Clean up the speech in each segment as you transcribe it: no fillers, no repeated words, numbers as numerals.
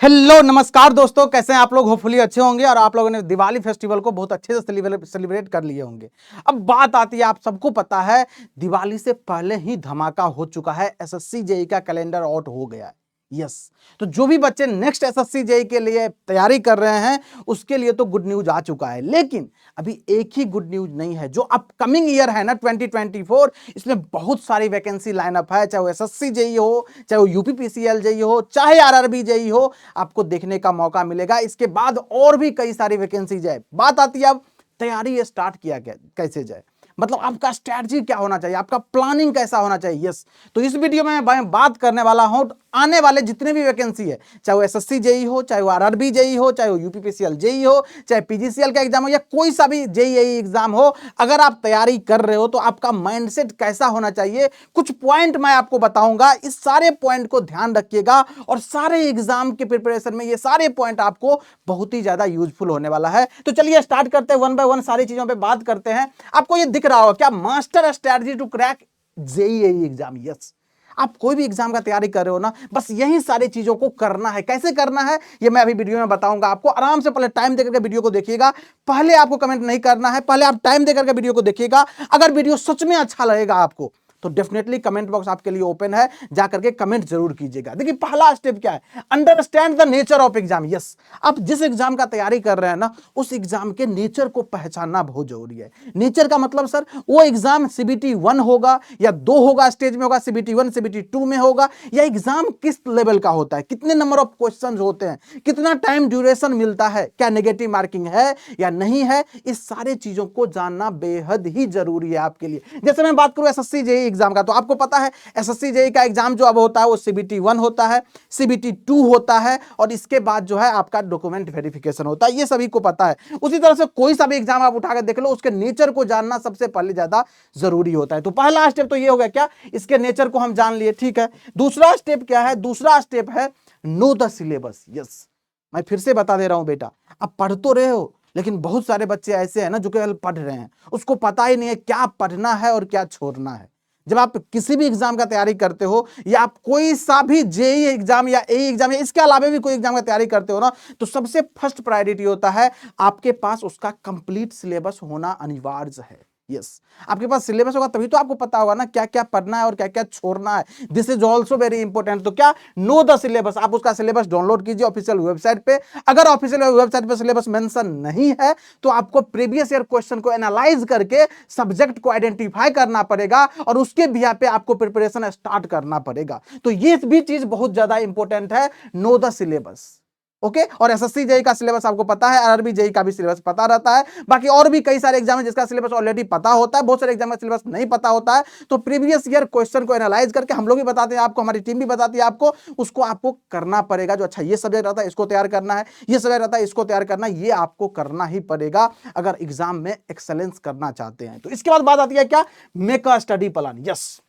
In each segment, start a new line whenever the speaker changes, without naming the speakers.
Hello नमस्कार दोस्तों, कैसे हैं आप लोग। होपफुली अच्छे होंगे और आप लोगों ने दिवाली फेस्टिवल को बहुत अच्छे से सेलिब्रेट कर लिए होंगे। अब बात आती है, आप सबको पता है दिवाली से पहले ही धमाका हो चुका है, एसएससी जेई का कैलेंडर आउट हो गया है। यस, तो जो भी बच्चे नेक्स्ट एसएससी जेई के लिए तैयारी कर रहे हैं उसके लिए तो गुड न्यूज आ चुका है। लेकिन अभी एक ही गुड न्यूज नहीं है, जो अपकमिंग ईयर है ना 2024, इसमें बहुत सारी वैकेंसी लाइनअप है, चाहे वो एसएससी जेई हो, चाहे वो यूपीपीसीएल जेई हो, चाहे आरआरबी जेई हो, आपको देखने का मौका मिलेगा। इसके बाद और भी कई सारी वैकेंसी जाए। बात आती है अब तैयारी स्टार्ट किया कैसे जाए, मतलब आपका स्ट्रैटेजी क्या होना चाहिए, आपका प्लानिंग कैसा होना चाहिए। यस, तो इस वीडियो में मैं बात करने वाला हूं आने वाले जितने भी वैकेंसी है, चाहे वो एसएससी जेई हो, चाहे वो आरआरबी जेई हो, चाहे वो यूपीपीसीएल जेई हो, चाहे पीजीसीएल का एग्जाम हो, या कोई सा भी जेई एग्जाम हो, अगर आप तैयारी कर रहे हो तो आपका माइंडसेट कैसा होना चाहिए, कुछ पॉइंट मैं आपको बताऊंगा। इस सारे पॉइंट को ध्यान रखिएगा और सारे एग्जाम के प्रिपरेशन में ये सारे पॉइंट आपको बहुत ही ज्यादा यूजफुल होने वाला है। तो चलिए स्टार्ट करते हैं, वन बाय वन सारी चीजों पे बात करते हैं। आपको ये दिख रहा होगा क्या, master strategy to crack JEE exam. Yes, आप कोई भी एग्जाम का तैयारी कर रहे हो ना, बस यही सारी चीजों को करना है। कैसे करना है ये मैं अभी वीडियो में बताऊंगा आपको। आराम से पहले टाइम देकर के वीडियो को देखिएगा, पहले आपको कमेंट नहीं करना है, पहले आप टाइम देकर के वीडियो को देखिएगा। अगर वीडियो सच में अच्छा लगेगा आपको तो डेफिनेटली कमेंट बॉक्स आपके लिए ओपन है, जाकर के कमेंट जरूर कीजिएगा। देखिए पहला स्टेप क्या है, understand the nature of exam. Yes, आप जिस एग्जाम का तैयारी कर रहे हैं ना, उस एग्जाम के नेचर को पहचानना बहुत जरूरी है। नेचर का मतलब सर, वो एग्जाम सीबीटी 1 होगा या 2 होगा, स्टेज में होगा, सीबीटी 1 सीबीटी 2 में होगा, या एग्जाम किस लेवल का होता है, कितने नंबर ऑफ क्वेश्चन होते हैं, कितना टाइम ड्यूरेशन मिलता है, क्या नेगेटिव मार्किंग है या नहीं है, इस सारे चीजों को जानना बेहद ही जरूरी है आपके लिए। जैसे मैं बात करूं एसएससी जेई एग्जाम का, तो आपको पता है एसएससी जेई का एग्जाम जो अब होता है वो सीबीटी 1 होता है, सीबीटी 2 होता है, और इसके बाद जो है आपका डॉक्यूमेंट वेरिफिकेशन होता है। ये सभी को पता है। उसी तरह से कोई सा भी एग्जाम आप उठाकर देख लो, उसके नेचर को जानना सबसे पहले ज्यादा जरूरी होता है। तो पहला स्टेप तो ये हो गया, क्या इसके नेचर को हम जान लिए, ठीक है। दूसरा स्टेप क्या है, दूसरा स्टेप है नो द सिलेबस। यस, मैं फिर से बता दे रहा हूं बेटा, आप पढ़ तो रहे हो, लेकिन बहुत सारे बच्चे ऐसे हैं ना जो केवल पढ़ रहे हैं, उसको पता ही नहीं है क्या पढ़ना है और क्या छोड़ना है। जब आप किसी भी एग्जाम का तैयारी करते हो, या आप कोई सा भी जेई एग्जाम या ए एग्जाम या इसके अलावा भी कोई एग्जाम का तैयारी करते हो ना, तो सबसे फर्स्ट प्रायोरिटी होता है आपके पास उसका कंप्लीट सिलेबस होना अनिवार्य है। यस, आपके पास सिलेबस होगा तभी तो आपको पता होगा ना क्या क्या पढ़ना है और क्या क्या छोड़ना है। This is also very important. तो क्या, नो द सिलेबस, आप उसका सिलेबस डाउनलोड कीजिए ऑफिशियल वेबसाइट पे। अगर ऑफिशियल वेबसाइट पे सिलेबस मेंशन नहीं है तो आपको प्रीवियस ईयर क्वेश्चन को एनालाइज करके सब्जेक्ट को आइडेंटिफाई करना पड़ेगा और उसके बिहाफ पे आपको प्रिपरेशन स्टार्ट करना पड़ेगा। तो ये भी चीज बहुत ज्यादा इंपॉर्टेंट है, नो द सिलेबस। ओके, और एसएससी जेई का सिलेबस आपको पता है, आरआरबी जेई का भी सिलेबस पता रहता है। बाकी और भी कई सारे एग्जाम है जिसका सिलेबस ऑलरेडी पता होता है, बहुत सारे एग्जाम का सिलेबस नहीं पता होता है। तो प्रीवियस ईयर क्वेश्चन को एनालाइज करके हम लोग भी बताते हैं आपको, हमारी टीम भी बताती है आपको, उसको आपको करना पड़ेगा। जो अच्छा ये सब्जेक्ट रहता है इसको तैयार करना है, ये सब्जेक्ट रहता है इसको तैयार करना है, ये आपको करना ही पड़ेगा अगर एग्जाम में एक्सेलेंस करना चाहते हैं। तो इसके बाद बात आती है क्या, make a study plan. Yes,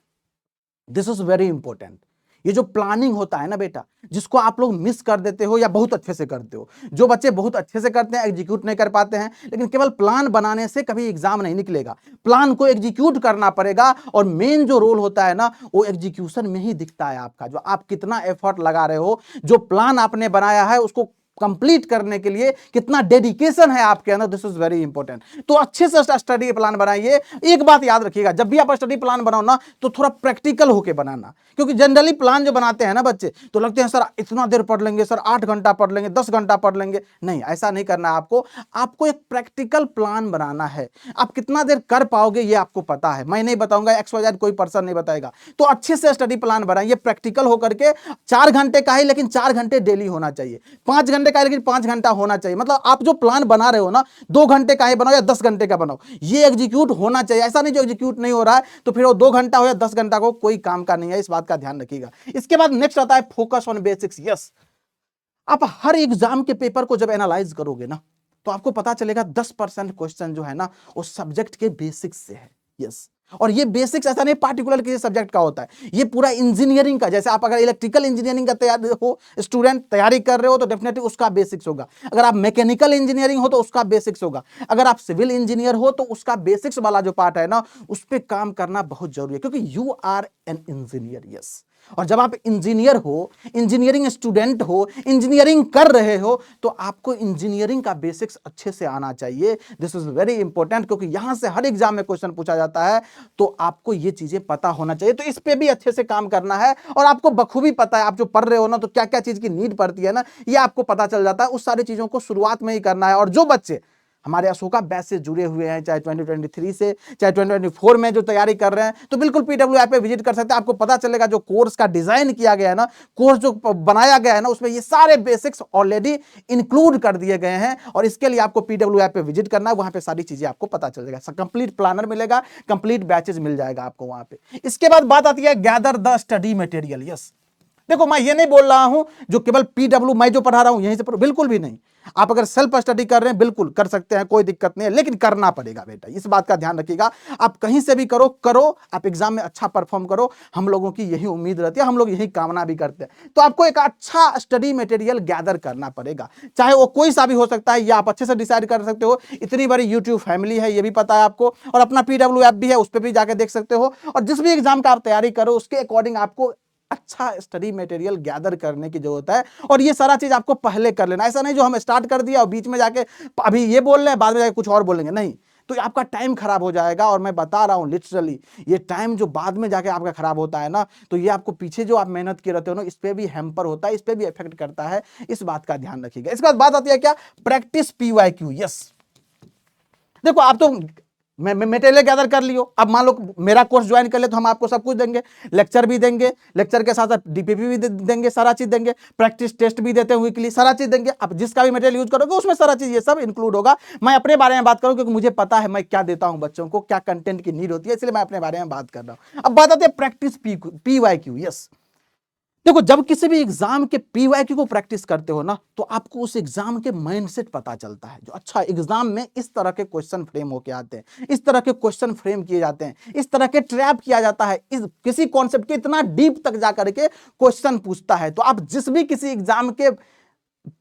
this is very important. ये जो प्लानिंग होता है ना बेटा, जिसको आप लोग मिस कर देते हो या बहुत अच्छे से करते हो। जो बच्चे बहुत अच्छे से करते हैं, एग्जीक्यूट नहीं कर पाते हैं, लेकिन केवल प्लान बनाने से कभी एग्जाम नहीं निकलेगा। प्लान को एग्जीक्यूट करना पड़ेगा, और मेन जो रोल होता है ना वो एग्जीक्यूशन में ही दिखता है आपका। जो आप कितना एफर्ट लगा रहे हो, जो प्लान आपने बनाया है उसको कंप्लीट करने के लिए कितना डेडिकेशन है आपके अंदर, दिस इज वेरी इंपॉर्टेंट। तो अच्छे से स्टडी प्लान बनाइए। एक बात याद रखिएगा, जब भी आप स्टडी प्लान बनाओ ना तो थोड़ा प्रैक्टिकल होके बनाना, क्योंकि जनरली प्लान जो बनाते हैं ना बच्चे तो लगते हैं सर इतना देर पढ़ लेंगे, सर 8 घंटा पढ़ लेंगे, 10 घंटा पढ़ लेंगे। नहीं, ऐसा नहीं करना है आपको। आपको एक प्रैक्टिकल प्लान बनाना है। आप कितना देर कर पाओगे ये आपको पता है, मैं नहीं बताऊंगा, XYZ कोई पर्सन नहीं बताएगा। तो अच्छे से स्टडी प्लान बनाइए, प्रैक्टिकल होकर के। 4 घंटे का ही, लेकिन 4 घंटे डेली होना चाहिए। 5 घंटे का, लेकिन 5 घंटा होना चाहिए। मतलब आप जो प्लान बना रहे हो ना, 2 घंटे का ही बनाओ या 10 घंटे का बनाओ, ये एग्जीक्यूट होना चाहिए। ऐसा नहीं जो एग्जीक्यूट नहीं हो रहा है तो फिर वो 2 घंटा हो या 10 घंटा को कोई काम का नहीं है, इस बात का ध्यान रखिएगा। इसके बाद नेक्स्ट आता है फोकस ऑन बेसिक्स। यस, आप हर एग्जाम के पेपर को जब एनालाइज करोगे ना तो आपको पता चलेगा 10% क्वेश्चन जो है ना वो सब्जेक्ट के बेसिक्स से है। यस, और ये बेसिक्स ऐसा नहीं पार्टिकुलर किसी सब्जेक्ट का होता है, ये पूरा इंजीनियरिंग का। जैसे आप अगर इलेक्ट्रिकल इंजीनियरिंग का तैयार हो, स्टूडेंट तैयारी कर रहे हो, तो डेफिनेटली उसका बेसिक्स होगा। अगर आप मैकेनिकल इंजीनियरिंग हो तो उसका बेसिक्स होगा। अगर आप सिविल इंजीनियर हो तो उसका बेसिक्स वाला जो पार्ट है ना उस पर काम करना बहुत जरूरी है, क्योंकि you are an engineer. Yes, और जब आप इंजीनियर हो, इंजीनियरिंग स्टूडेंट हो, इंजीनियरिंग कर रहे हो, तो आपको इंजीनियरिंग का बेसिक्स अच्छे से आना चाहिए। दिस इज वेरी इंपॉर्टेंट, क्योंकि यहां से हर एग्जाम में क्वेश्चन पूछा जाता है, तो आपको ये चीजें पता होना चाहिए। तो इस पे भी अच्छे से काम करना है, और आपको बखूबी पता है, आप जो पढ़ रहे हो ना, तो क्या क्या चीज की नीड पड़ती है ना, ये आपको पता चल जाता है। उस सारी चीजों को शुरुआत में ही करना है। और जो बच्चे हमारे अशोका बैच से जुड़े हुए हैं, चाहे 2023 से चाहे 2024 में जो तैयारी कर रहे हैं, तो बिल्कुल पीडब्ल्यू ऐप पे विजिट कर सकते हैं। आपको पता चलेगा जो कोर्स का डिजाइन किया गया है ना, कोर्स जो बनाया गया है ना, उसमें ये सारे बेसिक्स ऑलरेडी इंक्लूड कर दिए गए हैं। और इसके लिए आपको पीडब्ल्यू ऐप पे विजिट करना है, वहां पे सारी चीजें आपको पता चल जाएगा। कंप्लीट प्लानर मिलेगा, कंप्लीट बैचेज मिल जाएगा आपको वहां पे। इसके बाद बात आती है gather the study material. Yes, देखो मैं ये नहीं बोल रहा हूं जो केवल पीडब्ल्यू मैं जो पढ़ा रहा हूं यहीं से पढ़ो, बिल्कुल भी नहीं। आप अगर सेल्फ स्टडी कर रहे हैं, बिल्कुल कर सकते हैं, कोई दिक्कत नहीं है, लेकिन करना पड़ेगा बेटा, इस बात का ध्यान रखिएगा। आप कहीं से भी करो, आप एग्जाम में अच्छा परफॉर्म करो, हम लोगों की यही उम्मीद रहती है, हम लोग यही कामना भी करते हैं। तो आपको एक अच्छा स्टडी मटेरियल गैदर करना पड़ेगा, चाहे वो कोई सा भी हो सकता है, या आप अच्छे से डिसाइड कर सकते हो। इतनी बड़ी यूट्यूब फैमिली है, ये भी पता है आपको, और अपना पीडब्ल्यू ऐप भी है, उस पर भी जाकर देख सकते हो। और जिस भी एग्जाम का आप तैयारी करो, उसके अकॉर्डिंग आपको अच्छा स्टडी मटेरियल गैदर करने की जरूरत है। और ये सारा चीज आपको पहले कर लेना, ऐसा नहीं जो हम स्टार्ट कर दिया और बीच में जाके अभी ये बोल रहे हैं, बाद में जाके कुछ और बोलेंगे, नहीं, तो आपका टाइम खराब हो जाएगा। और मैं बता रहा हूं लिटरली, ये टाइम जो बाद में जाके आपका खराब होता है ना, तो ये आपको पीछे जो आप मेहनत किए रहते हो ना, इस पे भी हैम्पर होता है, इस पे भी इफेक्ट करता है। इस बात का ध्यान रखिएगा। इसके बाद बात आती है क्या, प्रैक्टिस पीवाईक्यू। यस, देखो आप तो मटेरियल गैदर कर लियो। अब मान लो मेरा कोर्स ज्वाइन कर ले, तो हम आपको सब कुछ देंगे, लेक्चर भी देंगे, लेक्चर के साथ साथ डीपीपी भी देंगे, सारा चीज देंगे, प्रैक्टिस टेस्ट भी देते हैं वीकली, सारा चीज देंगे। अब जिसका भी मटेरियल यूज करोगे उसमें सारा चीज ये सब इंक्लूड होगा। मैं अपने बारे में बात करूं, क्योंकि मुझे पता है मैं क्या देता हूं बच्चों को, क्या कंटेंट की नीड होती है, इसलिए मैं अपने बारे में बात कर रहा हूं। अब बात आती है प्रैक्टिस पीवाईक्यू। यस, देखो जब किसी भी एग्जाम के पीवाईक्यू को प्रैक्टिस करते हो ना, तो आपको उस एग्जाम के माइंडसेट पता चलता है। जो अच्छा एग्जाम में इस तरह के क्वेश्चन फ्रेम होके आते हैं, इस तरह के क्वेश्चन फ्रेम किए जाते हैं, इस तरह के ट्रैप किया जाता है, इस किसी कॉन्सेप्ट के इतना डीप तक जाकर के क्वेश्चन पूछता है। तो आप जिस भी किसी एग्जाम के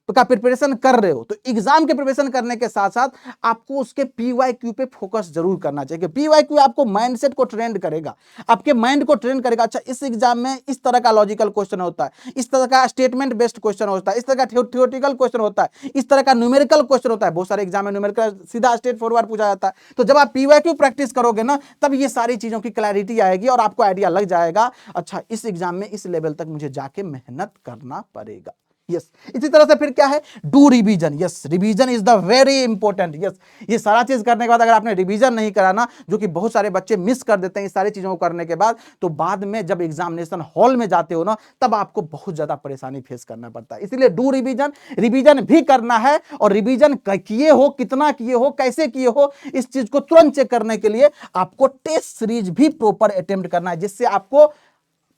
का प्रिपरेशन कर रहे हो, तो एग्जाम के प्रिपरेशन करने के साथ साथ आपको उसके पीवाईक्यू पे फोकस जरूर करना चाहिए। पीवाईक्यू आपको माइंडसेट को ट्रेंड करेगा, आपके माइंड को ट्रेंड करेगा। अच्छा, इस एग्जाम में इस तरह का लॉजिकल क्वेश्चन होता है, इस तरह का स्टेटमेंट बेस्ड क्वेश्चन होता है, इस तरह का थियोरेटिकल क्वेश्चन होता है, इस तरह का न्यूमेरिकल क्वेश्चन होता है। बहुत सारे एग्जाम में न्यूमेरिकल सीधा स्ट्रेट फॉरवर्ड पूछा जाता है। तो जब आप पीवाईक्यू प्रैक्टिस करोगे ना, तब ये सारी चीजों की क्लैरिटी आएगी और आपको आइडिया लग जाएगा, अच्छा इस एग्जाम में इस लेवल तक मुझे जाके मेहनत करना पड़ेगा। यस, इसी तरह से फिर क्या है, do revision. Yes, revision is the very important. Yes, ये सारा चीज करने के बाद अगर आपने रिवीजन नहीं कराना, जो कि बहुत सारे बच्चे मिस कर देते हैं इस सारी चीजों को करने के बाद, तो बाद में जब एग्जामिनेशन हॉल में जाते हो ना, तब आपको बहुत ज्यादा परेशानी फेस करना पड़ता है। इसलिए डू रिवीजन, रिवीजन भी करना है। और रिवीजन किए हो, कितना किए हो, कैसे किए हो, इस चीज को तुरंत चेक करने के लिए आपको टेस्ट सीरीज भी प्रॉपर अटेम्प्ट करना है, जिससे आपको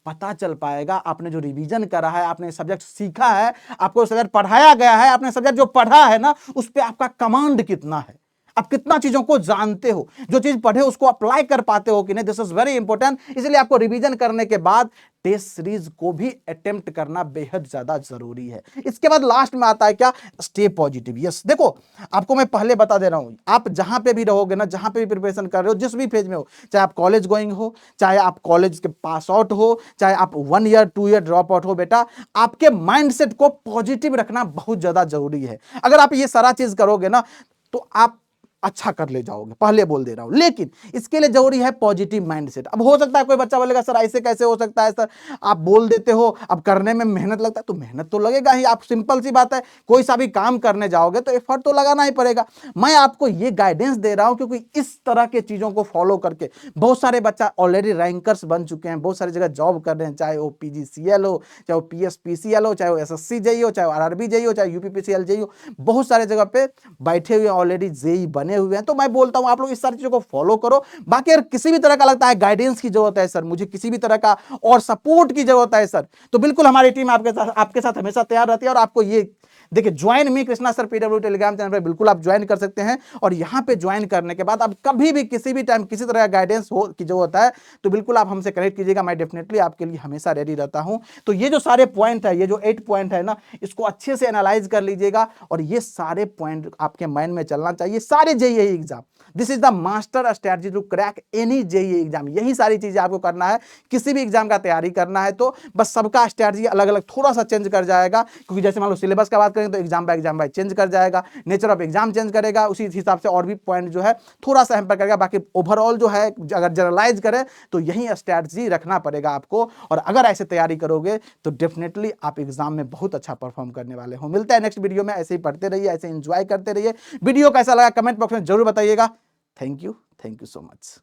पता चल पाएगा आपने जो रिवीजन करा है, आपने सब्जेक्ट सीखा है, आपको सब्जेक्ट पढ़ाया गया है, आपने सब्जेक्ट जो पढ़ा है ना, उस पर आपका कमांड कितना है, आप कितना चीजों को जानते हो, जो चीज पढ़े उसको अप्लाई कर पाते हो कि नहीं। This is very important. इसलिए आपको रिवीजन करने के बाद टेस्ट सीरीज को भी अटेम्प्ट करना बेहद ज्यादा जरूरी है। इसके बाद लास्ट में आता है क्या, स्टे पॉजिटिव। यस, देखो आपको मैं पहले बता दे रहा हूं, आप जहां पे भी रहोगे ना, जहां पे भी प्रिपरेशन कर रहे हो, जिस भी फेज में हो, चाहे आप कॉलेज गोइंग हो, चाहे आप कॉलेज के पास आउट हो, चाहे आप 1 ईयर 2 ईयर ड्रॉप आउट हो, बेटा आपके माइंडसेट को पॉजिटिव रखना बहुत ज्यादा जरूरी है। अगर आप ये सारा चीज करोगे ना, तो आप अच्छा कर ले जाओगे, पहले बोल दे रहा हूं। लेकिन इसके लिए जरूरी है पॉजिटिव माइंडसेट। अब हो सकता है कोई बच्चा बोलेगा सर ऐसे कैसे हो सकता है, सर आप बोल देते हो, अब करने में मेहनत लगता है, तो मेहनत तो लगेगा ही। आप सिंपल सी बात है, कोई सा भी काम करने जाओगे तो एफर्ट तो लगाना ही पड़ेगा। मैं आपको ये गाइडेंस दे रहा हूं, क्योंकि इस तरह के चीजों को फॉलो करके बहुत सारे बच्चा ऑलरेडी रैंकर्स बन चुके हैं, बहुत सारी जगह जॉब कर रहे हैं, चाहे वो PGCL हो, चाहे वो PSPCL हो, चाहे वो SSC JEE हो, चाहे वो RRB JEE हो, चाहे UPPCL JEE हो, बहुत सारे जगह पे बैठे हुए ऑलरेडी JEE बने हुए हैं। तो मैं बोलता हूं आप लोग इस सारी चीजों को फॉलो करो। बाकी अगर किसी भी तरह का लगता है गाइडेंस की जरूरत है सर, मुझे किसी भी तरह का और सपोर्ट की जरूरत है सर, तो बिल्कुल हमारी टीम आपके साथ हमेशा तैयार रहती है। और आपको ये देखिए, join me Krishna sir PW Telegram channel पर बिल्कुल आप ज्वाइन कर सकते हैं। और यहां पे ज्वाइन करने के बाद आप कभी भी किसी भी टाइम किसी तरह का गाइडेंस हो की जरूरत है, तो बिल्कुल आप हमसे कनेक्ट कीजिएगा, मैं डेफिनेटली आपके लिए हमेशा रेडी रहता हूं। तो ये जो सारे पॉइंट है, ये जो 8 पॉइंट है ना, इसको अच्छे से एनालाइज कर लीजिएगा, और ये सारे पॉइंट आपके माइंड में चलना चाहिए सारे JEE exam. This is the master strategy to crack any JEE exam. यही सारी चीजें आपको करना है, किसी भी एग्जाम का तैयारी करना है तो बस सबका स्ट्रैटेजी अलग अलग थोड़ा सा चेंज कर जाएगा, क्योंकि जैसे मान लो सिलेबस का बात करें तो एग्जाम बाय चेंज कर जाएगा, नेचर ऑफ एग्जाम चेंज करेगा, उसी हिसाब से और भी पॉइंट जो है थोड़ा सा हैम्पर करेगा। बाकी ओवरऑल जो है अगर जनरलाइज करें तो यही स्ट्रैटेजी रखना पड़ेगा आपको, और अगर ऐसे तैयारी करोगे तो डेफिनेटली आप एग्जाम में बहुत अच्छा परफॉर्म करने वाले हो। मिलता है नेक्स्ट वीडियो में, ऐसे ही पढ़ते रहिए, ऐसे एंजॉय करते रहिए। वीडियो कैसा लगा कमेंट बॉक्स में जरूर बताइएगा। Thank you so much.